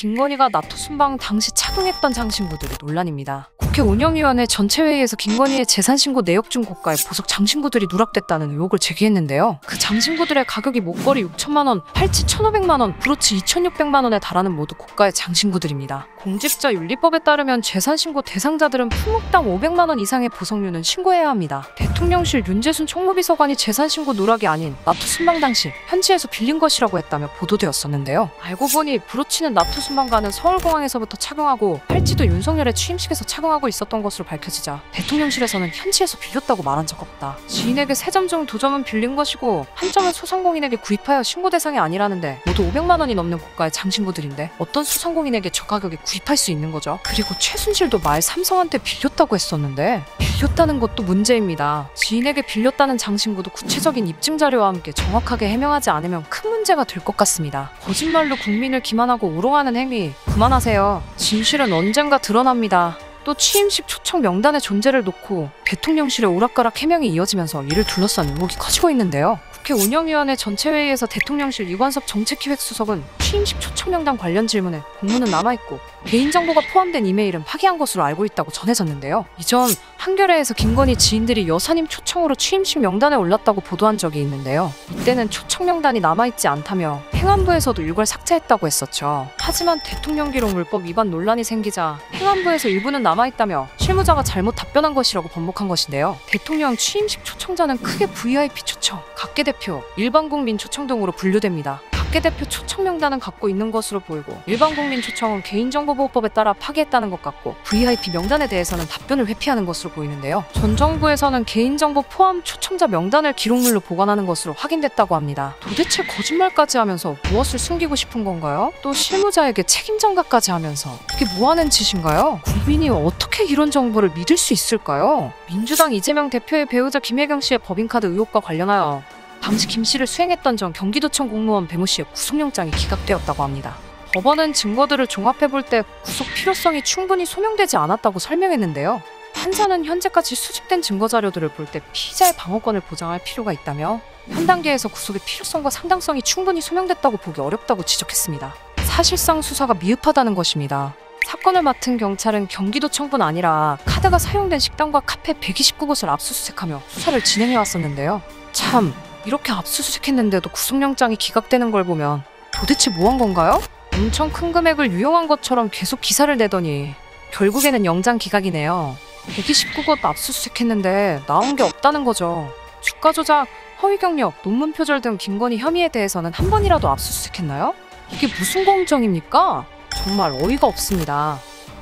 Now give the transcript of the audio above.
김건희가 나토 순방 당시 착용했던 장신구들이 논란입니다. 국회 운영위원회 전체회의에서 김건희의 재산신고 내역 중 고가의 보석 장신구들이 누락됐다는 의혹을 제기했는데요. 그 장신구들의 가격이 목걸이 6천만 원, 팔찌 1,500만 원, 브로치 2,600만 원에 달하는 모두 고가의 장신구들입니다. 공직자 윤리법에 따르면 재산신고 대상자들은 품목당 500만 원 이상의 보석류는 신고해야 합니다. 대통령실 윤재순 총무비서관이 재산신고 누락이 아닌 나토 순방 당시 현지에서 빌린 것이라고 했다며 보도되었었는데요. 알고 보니 브로치는 나토 순방 가는 서울공항에서부터 착용하고 팔찌도 윤석열의 취임식에서 착용하고 있었던 것으로 밝혀지자 대통령실에서는 현지에서 빌렸다고 말한 적 없다. 지인에게 3점 중 2점은 빌린 것이고 한 점은 소상공인에게 구입하여 신고 대상이 아니라는데 모두 500만 원이 넘는 고가의 장신구들인데 어떤 소상공인에게 저 가격에 구입할 수 있는 거죠? 그리고 최순실도 말 삼성한테 빌렸다고 했었는데 빌렸다는 것도 문제입니다. 지인에게 빌렸다는 장신구도 구체적인 입증 자료와 함께 정확하게 해명하지 않으면 큰 문제가 될 것 같습니다. 거짓말로 국민을 기만하고 우롱하는 행위 그만하세요. 진실은 언젠가 드러납니다. 또 취임식 초청 명단의 존재를 놓고 대통령실의 오락가락 해명이 이어지면서 이를 둘러싼 의혹이 커지고 있는데요. 국회 운영위원회 전체회의에서 대통령실 이관섭 정책기획수석은 취임식 초청 명단 관련 질문에 공문은 남아있고 개인정보가 포함된 이메일은 파기한 것으로 알고 있다고 전해졌는데요. 이전 한겨레에서 김건희 지인들이 여사님 초청으로 취임식 명단에 올랐다고 보도한 적이 있는데요. 이때는 초청 명단이 남아있지 않다며 행안부에서도 일괄 삭제했다고 했었죠. 하지만 대통령기록 물법 위반 논란이 생기자 행안부에서 일부는 남아있다며 실무자가 잘못 답변한 것이라고 번복한 것인데요. 대통령 취임식 초청자는 크게 VIP 초청, 각계 대표, 일반 국민 초청 등으로 분류됩니다. 각계 대표 초청 명단은 갖고 있는 것으로 보이고 일반 국민 초청은 개인정보보호법에 따라 파기했다는 것 같고 VIP 명단에 대해서는 답변을 회피하는 것으로 보이는데요. 전 정부에서는 개인정보 포함 초청자 명단을 기록물로 보관하는 것으로 확인됐다고 합니다. 도대체 거짓말까지 하면서 무엇을 숨기고 싶은 건가요? 또 실무자에게 책임 전가까지 하면서 이게 뭐하는 짓인가요? 국민이 어떻게 이런 정보를 믿을 수 있을까요? 민주당 이재명 대표의 배우자 김혜경 씨의 법인카드 의혹과 관련하여 당시 김 씨를 수행했던 전 경기도청 공무원 배모 씨의 구속영장이 기각되었다고 합니다. 법원은 증거들을 종합해볼 때 구속 필요성이 충분히 소명되지 않았다고 설명했는데요. 판사는 현재까지 수집된 증거자료들을 볼 때 피의자의 방어권을 보장할 필요가 있다며 현 단계에서 구속의 필요성과 상당성이 충분히 소명됐다고 보기 어렵다고 지적했습니다. 사실상 수사가 미흡하다는 것입니다. 사건을 맡은 경찰은 경기도청뿐 아니라 카드가 사용된 식당과 카페 129곳을 압수수색하며 수사를 진행해왔었는데요. 참, 이렇게 압수수색했는데도 구속영장이 기각되는 걸 보면 도대체 뭐 한 건가요? 엄청 큰 금액을 유용한 것처럼 계속 기사를 내더니 결국에는 영장 기각이네요. 129곳 압수수색했는데 나온 게 없다는 거죠. 주가 조작, 허위 경력, 논문 표절 등 김건희 혐의에 대해서는 한 번이라도 압수수색했나요? 이게 무슨 공정입니까? 정말 어이가 없습니다.